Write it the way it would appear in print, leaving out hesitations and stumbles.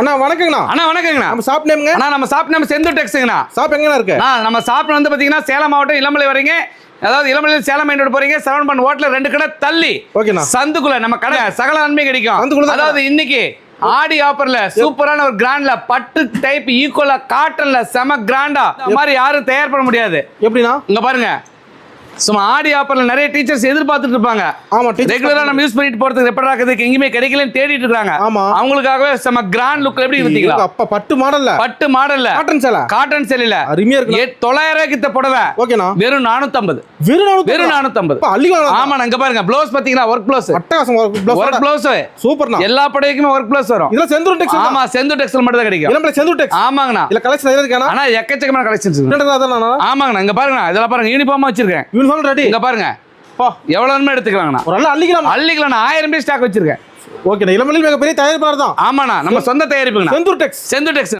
அண்ணா வணக்கங்கண்ணா. அண்ணா வணக்கங்கண்ணா. நம்ம ஷாப் நேம்ங்க? அண்ணா நம்ம shop name Senthur டெக்ஸ்ங்கண்ணா. Shop எங்கண்ணா இருக்கு? நம்ம ஷாப் வந்து பாத்தீங்கன்னா சேலம் மாவட்டம் இளமலை வரீங்க. அதாவது இளமலையில் சேலம் மெயின் ரோடு போறீங்க, 7 ஹோட்டல்ல 2 கடை தள்ளி ஓகேண்ணா சந்துக்குள்ள நம்ம கடை சகல நன்மை கிடைக்கும். அதாவது இன்னைக்கு ஆடி ஆஃபர்ல சூப்பரான ஒரு கிராண்ட்ல பட்டு டைப் ஈக்குவலா காட்டன்ல செம கிராண்டா இந்த மாதிரி யாரும் தயார் பண்ண முடியாது. எப்படின்னா இங்க பாருங்க, சும்மா ஆடி ஆஃபர்ல நிறைய டீச்சர்ஸ் எதிர்பார்த்துட்டு இருப்பாங்க. ஆமா, ரெகுலரா நம்ம யூஸ் பண்ணிட்டு போறதுக்கு எப்படி இருக்குது எங்கேயுமே கிடைக்கலன்னு தேடிட்டு இருக்காங்க. ஆமா, அவங்களுக்காகவே செம கிராண்ட் லுக் எப்படி இருந்தீங்களா? அப்ப பட்டு மாடல்ல காட்டன் சேலையில அருமையா இருக்கு. 900 கிட்ட புடவை ஓகேனா வெறும் 450. வெறும் 450. ஆமா, அங்க பாருங்க ப்ளவுஸ் பாத்தீங்களா, ஒர்க் ப்ளவுஸ் அட்டகாசம் ஒர்க் ப்ளவுஸ் சூப்பர்ண்ணா. எல்லா படைக்குமே ஒர்க் ப்ளவுஸ் வரும். இதெல்லாம் செந்தூர் டெக்ஸ்டைல். ஆமா, செந்தூர் டெக்ஸ்டைல் மட்டும் தான் கிடைக்கும். இளமலை செந்தூர் டெக்ஸ்டைல். ஆமாங்கண்ணா. இல்ல கலெக்ஷன் நிறைய இருக்கானா? ஆனா எக்கச்சக்கமான கலெக்ஷன்ஸ் இருக்கு. ஆமாங்கண்ணா. இங்க பாருங்க, இதெல்லாம் பாருங்க யூனிஃபார்மா வச்சிருக்கேன். Uniform ready. இங்க பாருங்க எவ்வளவு வேணுமோ எடுத்துக்கலாங்கண்ணா. ஒரு நாள் அள்ளிக்கலாம். 1000 பீஸ் ஸ்டாக் வச்சிருக்கேன். ஓகேண்ணா. இளமலையில் மிகப்பெரிய தயாரிப்பாளர் தான். ஆமாண்ணா, நம்ம சொந்த தயாரிப்புங்கண்ணா. செந்தூர் டெக்ஸ். செந்தூர் டெக்ஸ்.